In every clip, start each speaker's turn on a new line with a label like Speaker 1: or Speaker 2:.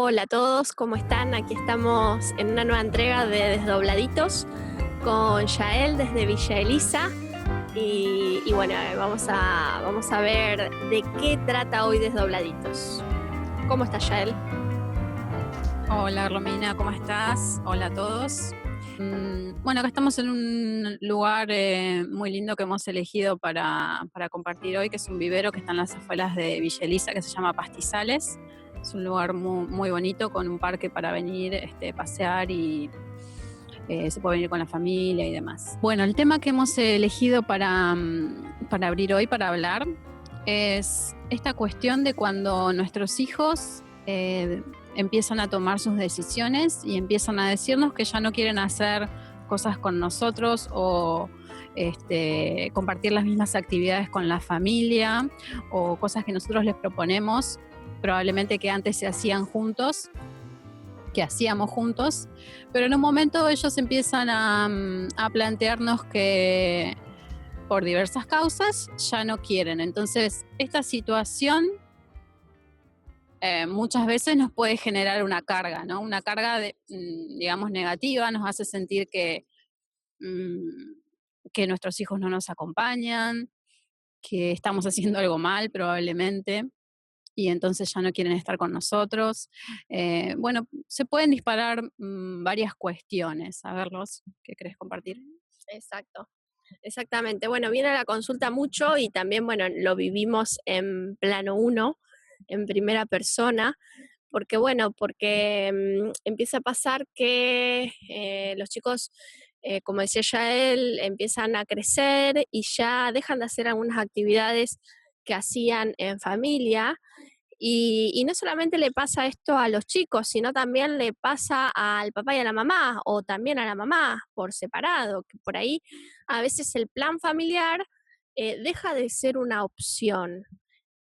Speaker 1: Hola a todos, ¿cómo están? Aquí estamos en una nueva entrega de Desdobladitos con Yael desde Villa Elisa y bueno, vamos a ver de qué trata hoy Desdobladitos. ¿Cómo está Yael?
Speaker 2: Hola Romina, ¿cómo estás? Hola a todos. Bueno, acá estamos en un lugar muy lindo que hemos elegido para compartir hoy, que es un vivero que está en las afueras de Villa Elisa, que se llama Pastizales. Es un lugar muy, muy bonito con un parque para venir, pasear y se puede venir con la familia y demás. Bueno, el tema que hemos elegido para abrir hoy, para hablar, es esta cuestión de cuando nuestros hijos empiezan a tomar sus decisiones y empiezan a decirnos que ya no quieren hacer cosas con nosotros o compartir las mismas actividades con la familia o cosas que nosotros les proponemos, probablemente que antes se hacían juntos, que hacíamos juntos, pero en un momento ellos empiezan a plantearnos que por diversas causas ya no quieren. Entonces, esta situación muchas veces nos puede generar una carga, ¿no? Una carga, digamos, negativa, nos hace sentir que nuestros hijos no nos acompañan, que estamos haciendo algo mal probablemente, y entonces ya no quieren estar con nosotros. Bueno, se pueden disparar varias cuestiones. A verlos, ¿qué querés compartir?
Speaker 1: Exacto, exactamente. Bueno, viene a la consulta mucho y también, bueno, lo vivimos en plano uno, en primera persona. Porque empieza a pasar que los chicos, como decía ya él, empiezan a crecer y ya dejan de hacer algunas actividades que hacían en familia. Y no solamente le pasa esto a los chicos, sino también le pasa al papá y a la mamá, o también a la mamá por separado, que por ahí a veces el plan familiar deja de ser una opción.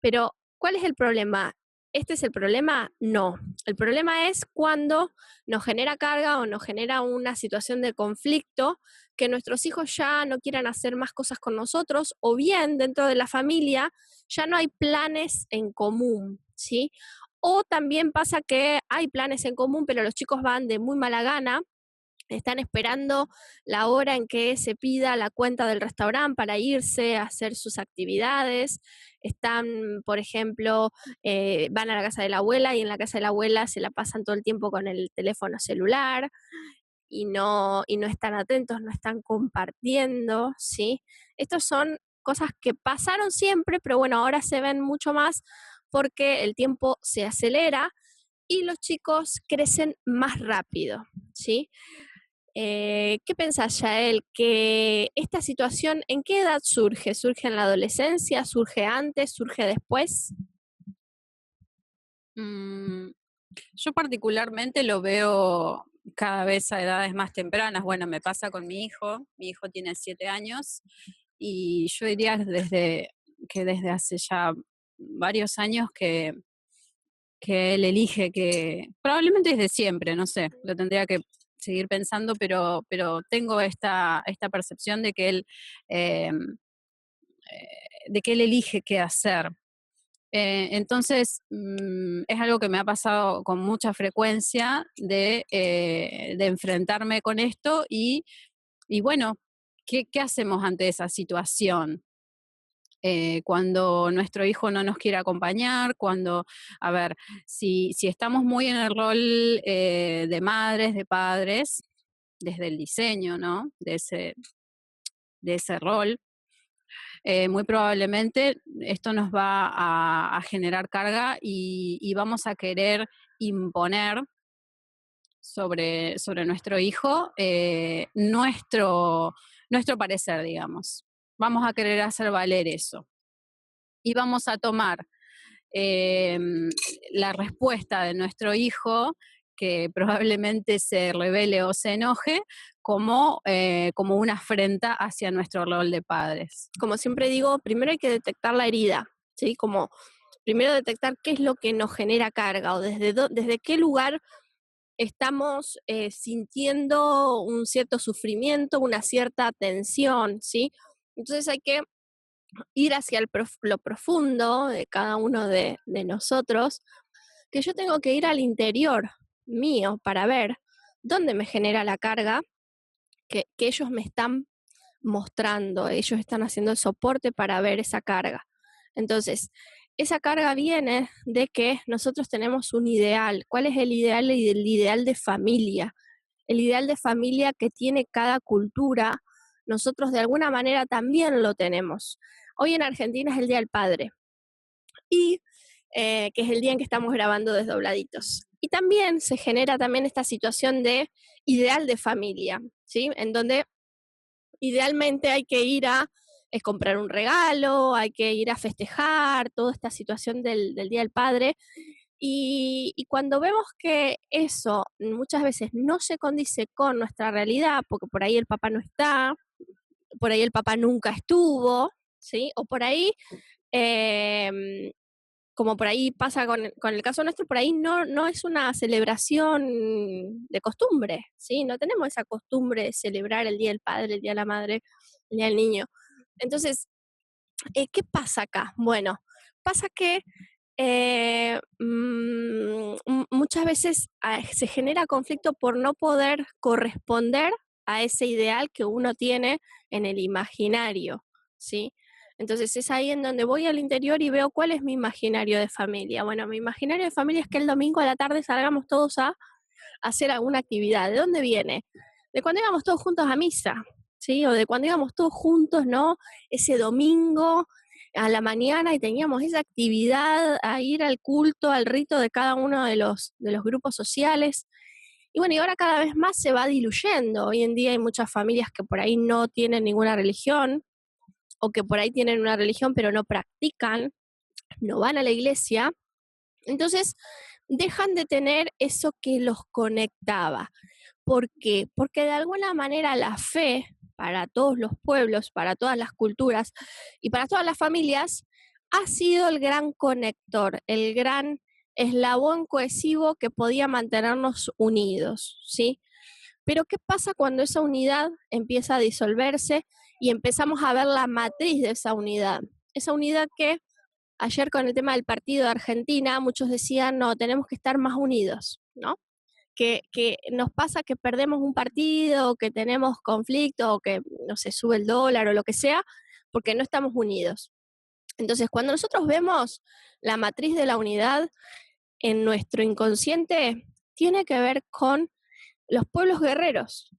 Speaker 1: Pero, ¿cuál es el problema? ¿Este es el problema? No. El problema es cuando nos genera carga o nos genera una situación de conflicto que nuestros hijos ya no quieran hacer más cosas con nosotros o bien dentro de la familia ya no hay planes en común, ¿sí? O también pasa que hay planes en común, pero los chicos van de muy mala gana, están esperando la hora en que se pida la cuenta del restaurante para irse a hacer sus actividades. Están, por ejemplo, van a la casa de la abuela y en la casa de la abuela se la pasan todo el tiempo con el teléfono celular y no están atentos, no están compartiendo, ¿sí? Estas son cosas que pasaron siempre, pero bueno, ahora se ven mucho más porque el tiempo se acelera y los chicos crecen más rápido, ¿sí? ¿Qué pensás, Yael? ¿Que esta situación en qué edad surge? ¿Surge en la adolescencia? ¿Surge antes? ¿Surge después?
Speaker 2: Mm, yo particularmente lo veo cada vez a edades más tempranas. Bueno, me pasa con mi hijo tiene 7 años y yo diría desde hace ya varios años que él elige, que probablemente desde siempre, no sé, lo tendría que seguir pensando, pero tengo esta percepción eh, de que él elige qué hacer. Entonces, es algo que me ha pasado con mucha frecuencia de enfrentarme con esto y bueno, ¿qué hacemos ante esa situación? Cuando nuestro hijo no nos quiere acompañar, a ver, si estamos muy en el rol de madres, de padres, desde el diseño, ¿no? De ese rol, muy probablemente esto nos va a generar carga y vamos a querer imponer sobre nuestro hijo nuestro parecer, digamos. Vamos a querer hacer valer eso. Y vamos a tomar eh, la respuesta de nuestro hijo, que probablemente se revele o se enoje, como una afrenta hacia nuestro rol de padres.
Speaker 1: Como siempre digo, primero hay que detectar la herida, ¿sí? Como primero detectar qué es lo que nos genera carga o desde qué lugar estamos sintiendo un cierto sufrimiento, una cierta tensión, ¿sí? Entonces hay que ir hacia lo profundo de cada uno de nosotros que yo tengo que ir al interior mío para ver dónde me genera la carga que ellos me están mostrando, ellos están haciendo el soporte para ver esa carga. Entonces, esa carga viene de que nosotros tenemos un ideal. ¿Cuál es el ideal? El ideal de familia. El ideal de familia que tiene cada cultura, nosotros de alguna manera también lo tenemos. Hoy en Argentina es el Día del Padre, y que es el día en que estamos grabando Desdobladitos. Y también se genera también esta situación de ideal de familia, ¿sí? En donde idealmente hay que ir a comprar un regalo, hay que ir a festejar, toda esta situación del Día del Padre. Y cuando vemos que eso muchas veces no se condice con nuestra realidad, porque por ahí el papá no está, por ahí el papá nunca estuvo, ¿sí? O por ahí, como por ahí pasa con el caso nuestro, por ahí no es una celebración de costumbre, ¿sí? No tenemos esa costumbre de celebrar el Día del Padre, el Día de la Madre, el Día del Niño. Entonces, ¿qué pasa acá? Bueno, pasa que muchas veces se genera conflicto por no poder corresponder a ese ideal que uno tiene en el imaginario, ¿sí? Entonces es ahí en donde voy al interior y veo cuál es mi imaginario de familia. Bueno, mi imaginario de familia es que el domingo a la tarde salgamos todos a hacer alguna actividad. ¿De dónde viene? De cuando íbamos todos juntos a misa, ¿sí? O de cuando íbamos todos juntos, ¿no? Ese domingo a la mañana y teníamos esa actividad a ir al culto, al rito de cada uno de los grupos sociales. Y bueno, y ahora cada vez más se va diluyendo. Hoy en día hay muchas familias que por ahí no tienen ninguna religión, o que por ahí tienen una religión pero no practican, no van a la iglesia. Entonces, dejan de tener eso que los conectaba. ¿Por qué? Porque de alguna manera la fe para todos los pueblos, para todas las culturas y para todas las familias ha sido el gran conector, el gran eslabón cohesivo que podía mantenernos unidos, ¿sí? Pero ¿qué pasa cuando esa unidad empieza a disolverse y empezamos a ver la matriz de esa unidad? Esa unidad que ayer con el tema del partido de Argentina, muchos decían, no, tenemos que estar más unidos, ¿no? Que nos pasa que perdemos un partido, que tenemos conflicto, o que, no sé, sube el dólar o lo que sea, porque no estamos unidos. Entonces, cuando nosotros vemos la matriz de la unidad en nuestro inconsciente, tiene que ver con los pueblos guerreros.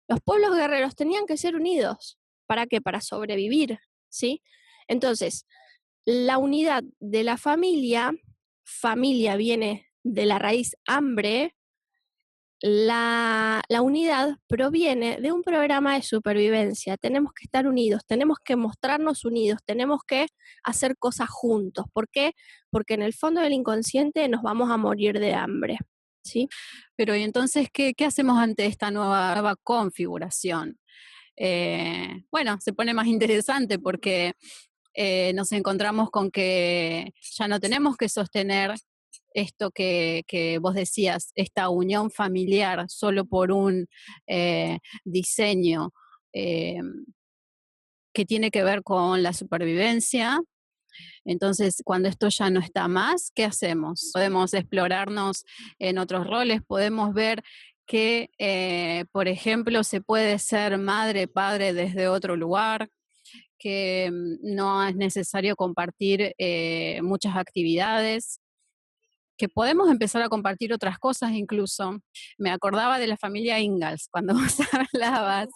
Speaker 1: Los pueblos guerreros tenían que ser unidos. ¿Para qué? Para sobrevivir, ¿sí? Entonces, la unidad de la familia viene de la raíz hambre. La unidad proviene de un programa de supervivencia. Tenemos que estar unidos, tenemos que mostrarnos unidos, tenemos que hacer cosas juntos. ¿Por qué? Porque en el fondo del inconsciente nos vamos a morir de hambre, ¿sí?
Speaker 2: Pero ¿y entonces qué hacemos ante esta nueva configuración? Bueno, se pone más interesante porque nos encontramos con que ya no tenemos que sostener esto que vos decías, esta unión familiar solo por un diseño eh, que tiene que ver con la supervivencia. Entonces, cuando esto ya no está más, ¿qué hacemos? Podemos explorarnos en otros roles, podemos ver que, por ejemplo, se puede ser madre, padre desde otro lugar, que no es necesario compartir muchas actividades, que podemos empezar a compartir otras cosas incluso. Me acordaba de la familia Ingalls cuando vos hablabas,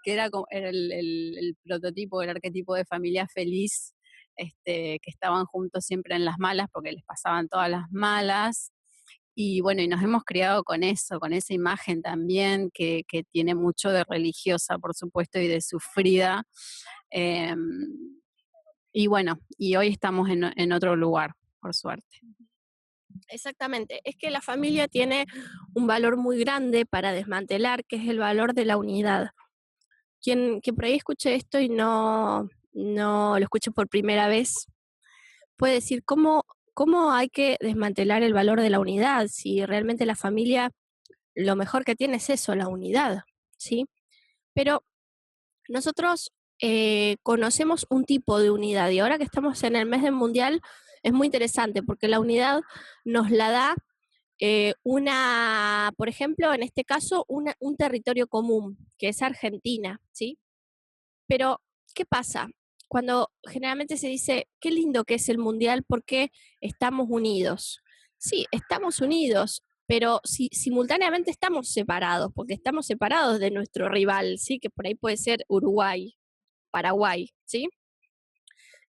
Speaker 2: que era el prototipo, el arquetipo de familia feliz, que estaban juntos siempre en las malas porque les pasaban todas las malas. Y bueno, y nos hemos criado con eso, con esa imagen también que tiene mucho de religiosa, por supuesto, y de sufrida. Eh, y bueno, y hoy estamos en otro lugar, por suerte.
Speaker 1: Exactamente, es que la familia tiene un valor muy grande para desmantelar, que es el valor de la unidad. Que por ahí escuche esto y no lo escuche por primera vez, puede decir cómo hay que desmantelar el valor de la unidad, si realmente la familia lo mejor que tiene es eso, la unidad, ¿sí? Pero nosotros conocemos un tipo de unidad y ahora que estamos en el mes del mundial es muy interesante porque la unidad nos la da por ejemplo, en este caso, un territorio común, que es Argentina, ¿sí? Pero, ¿qué pasa? Cuando generalmente se dice, qué lindo que es el Mundial porque estamos unidos. Sí, estamos unidos, pero simultáneamente estamos separados, porque estamos separados de nuestro rival, ¿sí? Que por ahí puede ser Uruguay, Paraguay, ¿sí?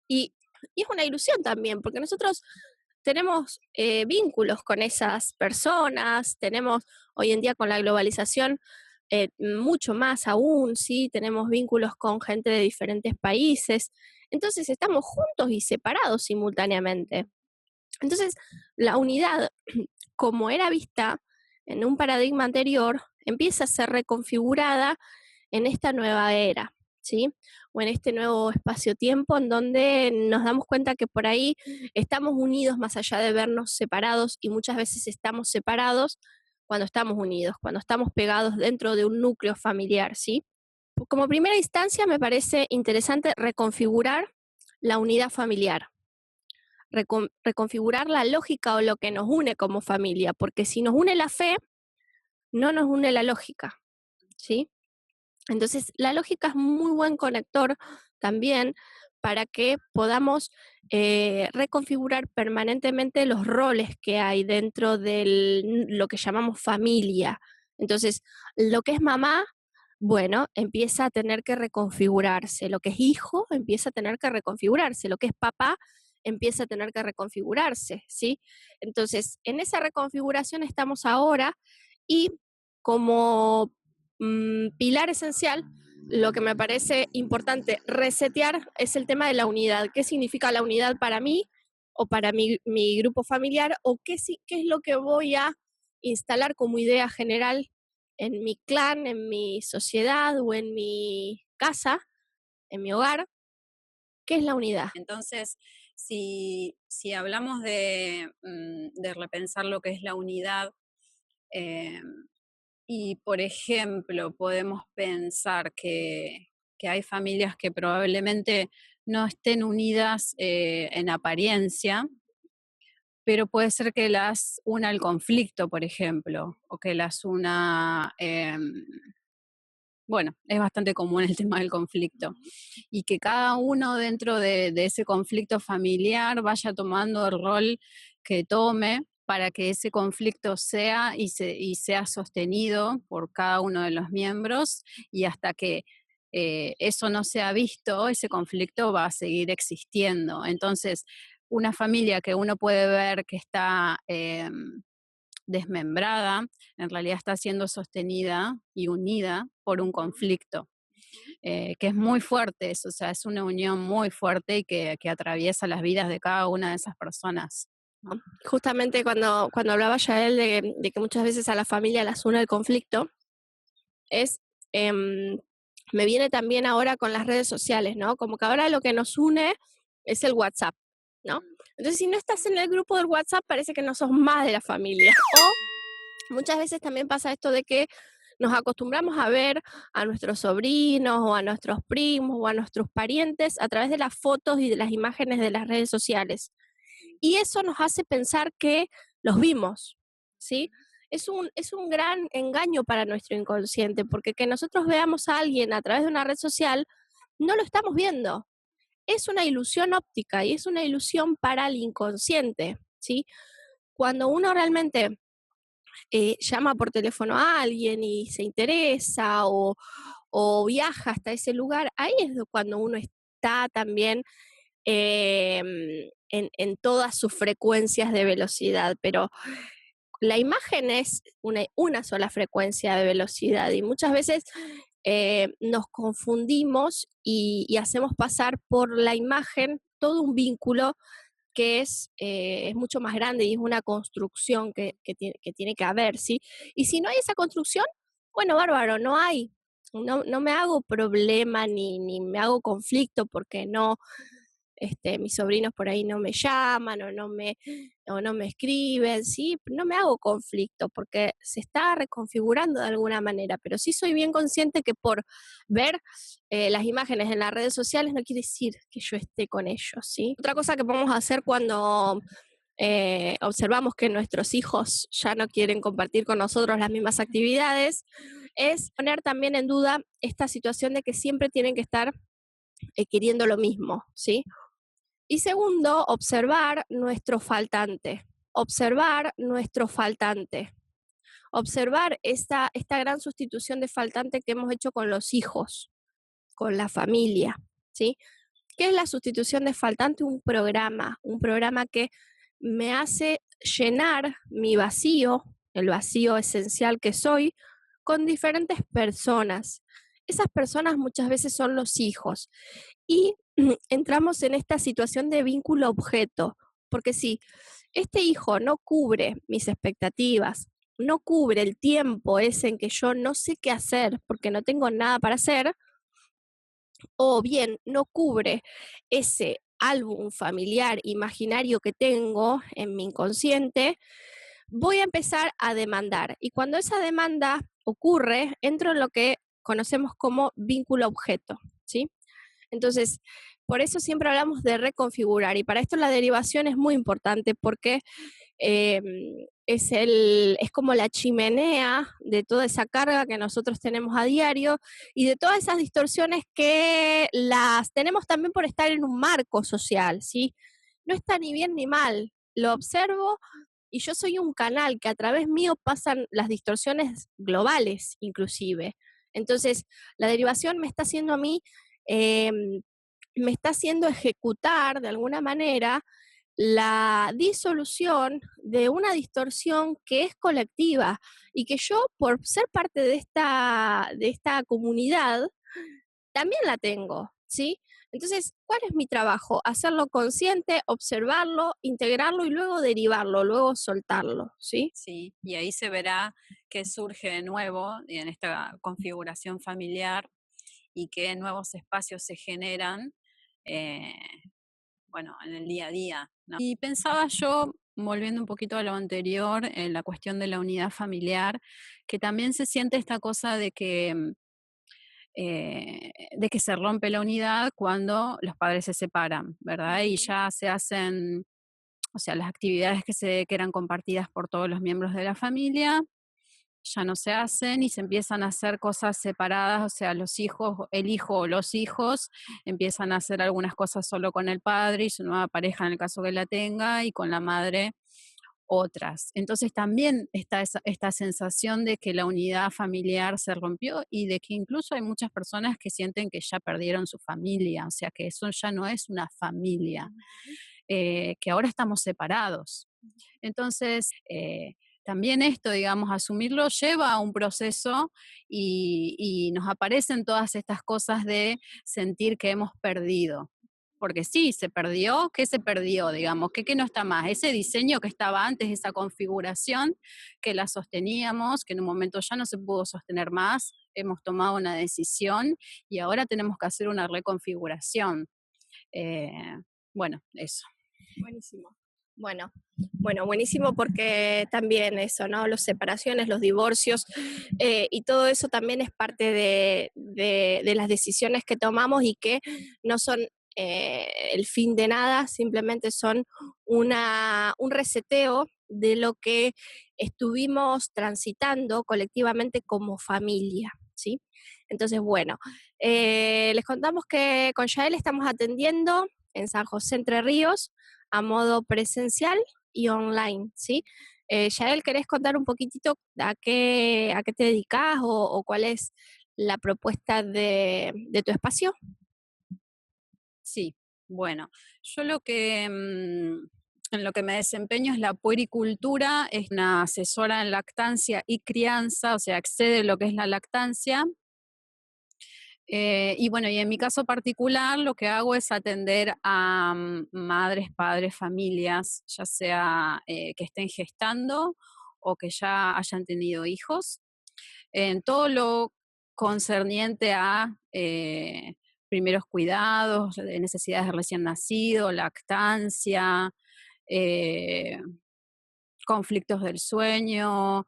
Speaker 1: Y, y es una ilusión también, porque nosotros tenemos vínculos con esas personas, tenemos hoy en día con la globalización mucho más aún, ¿sí? Tenemos vínculos con gente de diferentes países, entonces estamos juntos y separados simultáneamente. Entonces, la unidad, como era vista en un paradigma anterior, empieza a ser reconfigurada en esta nueva era, ¿sí? O en este nuevo espacio-tiempo en donde nos damos cuenta que por ahí estamos unidos más allá de vernos separados y muchas veces estamos separados cuando estamos unidos, cuando estamos pegados dentro de un núcleo familiar, ¿sí? Como primera instancia me parece interesante reconfigurar la unidad familiar, reconfigurar la lógica o lo que nos une como familia, porque si nos une la fe, no nos une la lógica, ¿sí? Entonces, la lógica es muy buen conector también para que podamos reconfigurar permanentemente los roles que hay dentro de lo que llamamos familia. Entonces, lo que es mamá, bueno, empieza a tener que reconfigurarse. Lo que es hijo empieza a tener que reconfigurarse. Lo que es papá empieza a tener que reconfigurarse, ¿sí? Entonces, en esa reconfiguración estamos ahora y como pilar esencial, lo que me parece importante resetear es el tema de la unidad. ¿Qué significa la unidad para mí o para mi grupo familiar? ¿O qué es lo que voy a instalar como idea general en mi clan, en mi sociedad o en mi casa, en mi hogar? ¿Qué es la unidad?
Speaker 2: Entonces, si hablamos de repensar lo que es la unidad, eh, y por ejemplo, podemos pensar que hay familias que probablemente no estén unidas en apariencia, pero puede ser que las una el conflicto, por ejemplo, o que las una, bueno, es bastante común el tema del conflicto, y que cada uno dentro de ese conflicto familiar vaya tomando el rol que tome para que ese conflicto sea y sea sostenido por cada uno de los miembros, y hasta que eso no sea visto, ese conflicto va a seguir existiendo. Entonces, una familia que uno puede ver que está desmembrada, en realidad está siendo sostenida y unida por un conflicto, que es muy fuerte eso, o sea, es una unión muy fuerte y que atraviesa las vidas de cada una de esas personas, ¿no?
Speaker 1: Justamente cuando hablaba ya él de que muchas veces a la familia las une el conflicto, es, me viene también ahora con las redes sociales, ¿no? Como que ahora lo que nos une es el WhatsApp, ¿no? Entonces, si no estás en el grupo del WhatsApp, parece que no sos más de la familia. O muchas veces también pasa esto de que nos acostumbramos a ver a nuestros sobrinos o a nuestros primos o a nuestros parientes a través de las fotos y de las imágenes de las redes sociales. Y eso nos hace pensar que los vimos, ¿sí? Es un gran engaño para nuestro inconsciente, porque que nosotros veamos a alguien a través de una red social, no lo estamos viendo. Es una ilusión óptica y es una ilusión para el inconsciente, ¿sí? Cuando uno realmente llama por teléfono a alguien y se interesa o viaja hasta ese lugar, ahí es cuando uno está también en todas sus frecuencias de velocidad, pero la imagen es una sola frecuencia de velocidad y muchas veces nos confundimos y hacemos pasar por la imagen todo un vínculo que es mucho más grande y es una construcción que tiene que haber, ¿sí? Y si no hay esa construcción, bueno, bárbaro, no hay. No me hago problema ni me hago conflicto porque mis sobrinos por ahí no me llaman o no me escriben, ¿sí? No me hago conflicto porque se está reconfigurando de alguna manera, pero sí soy bien consciente que por ver las imágenes en las redes sociales no quiere decir que yo esté con ellos, ¿sí? Otra cosa que podemos hacer cuando observamos que nuestros hijos ya no quieren compartir con nosotros las mismas actividades, es poner también en duda esta situación de que siempre tienen que estar queriendo lo mismo, ¿sí? Y segundo, observar nuestro faltante, observar nuestro faltante, observar esta gran sustitución de faltante que hemos hecho con los hijos, con la familia, ¿sí? ¿Qué es la sustitución de faltante? Un programa que me hace llenar mi vacío, el vacío esencial que soy, con diferentes personas. Esas personas muchas veces son los hijos. Y entramos en esta situación de vínculo objeto, porque si este hijo no cubre mis expectativas, no cubre el tiempo ese en que yo no sé qué hacer porque no tengo nada para hacer, o bien no cubre ese álbum familiar imaginario que tengo en mi inconsciente, voy a empezar a demandar. Y cuando esa demanda ocurre, entro en lo que conocemos como vínculo objeto, ¿sí? Entonces, por eso siempre hablamos de reconfigurar y para esto la derivación es muy importante porque eh, es como la chimenea de toda esa carga que nosotros tenemos a diario y de todas esas distorsiones que las tenemos también por estar en un marco social, ¿sí? No está ni bien ni mal, lo observo y yo soy un canal que a través mío pasan las distorsiones globales inclusive. Entonces, la derivación me está haciendo a mí, eh, me está haciendo ejecutar de alguna manera la disolución de una distorsión que es colectiva y que yo, por ser parte de esta comunidad, también la tengo, ¿sí? Entonces, ¿cuál es mi trabajo? Hacerlo consciente, observarlo, integrarlo y luego derivarlo, luego soltarlo, ¿sí?
Speaker 2: Sí, y ahí se verá qué surge de nuevo en esta configuración familiar y qué nuevos espacios se generan, eh, bueno, en el día a día, ¿no? Y pensaba yo, volviendo un poquito a lo anterior, en la cuestión de la unidad familiar, que también se siente esta cosa de que se rompe la unidad cuando los padres se separan, ¿verdad? Y ya se hacen, o sea, las actividades que eran compartidas por todos los miembros de la familia ya no se hacen y se empiezan a hacer cosas separadas, o sea, los hijos, el hijo o los hijos empiezan a hacer algunas cosas solo con el padre y su nueva pareja en el caso que la tenga y con la madre otras. Entonces también está esta sensación de que la unidad familiar se rompió y de que incluso hay muchas personas que sienten que ya perdieron su familia, o sea que eso ya no es una familia, que ahora estamos separados. Entonces, también esto, digamos, asumirlo lleva a un proceso y nos aparecen todas estas cosas de sentir que hemos perdido. Porque sí, se perdió, ¿qué se perdió? Digamos, ¿qué no está más? Ese diseño que estaba antes, esa configuración que la sosteníamos, que en un momento ya no se pudo sostener más, hemos tomado una decisión y ahora tenemos que hacer una reconfiguración. Eh, bueno, eso.
Speaker 1: Buenísimo. Buenísimo porque también eso, ¿no? Las separaciones, los divorcios y todo eso también es parte de las decisiones que tomamos y que no son el fin de nada, simplemente son un reseteo de lo que estuvimos transitando colectivamente como familia, ¿sí? Entonces, bueno, les contamos que con Yael estamos atendiendo en San José Entre Ríos a modo presencial y online, ¿sí? Yael, ¿querés contar un poquitito a qué te dedicas o cuál es la propuesta de tu espacio?
Speaker 2: Sí, bueno, yo en lo que me desempeño es la puericultura, es una asesora en lactancia y crianza, o sea, excede lo que es la lactancia. Y bueno, y en mi caso particular lo que hago es atender a madres, padres, familias, ya sea que estén gestando o que ya hayan tenido hijos, en todo lo concerniente a primeros cuidados, de necesidades de recién nacido, lactancia, eh, conflictos del sueño,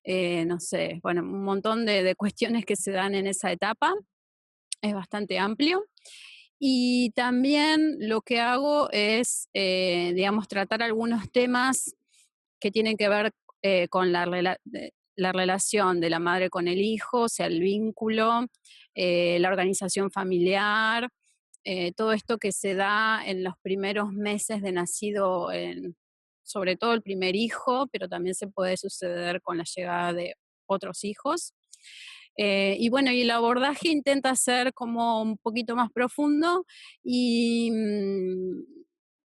Speaker 2: no sé, bueno, un montón de cuestiones que se dan en esa etapa. Es bastante amplio. Y también lo que hago es, digamos, tratar algunos temas que tienen que ver con la relación de la madre con el hijo, o sea, el vínculo, la organización familiar, todo esto que se da en los primeros meses de nacido, sobre todo el primer hijo, pero también se puede suceder con la llegada de otros hijos. Y bueno, y el abordaje intenta ser como un poquito más profundo y,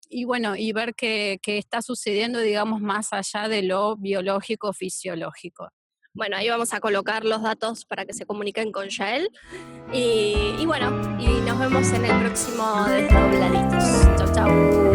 Speaker 2: y bueno, y ver qué está sucediendo, digamos, más allá de lo biológico, fisiológico.
Speaker 1: Bueno, ahí vamos a colocar los datos para que se comuniquen con Yael. Y bueno, y nos vemos en el próximo Desdobladitos. Chau, chau.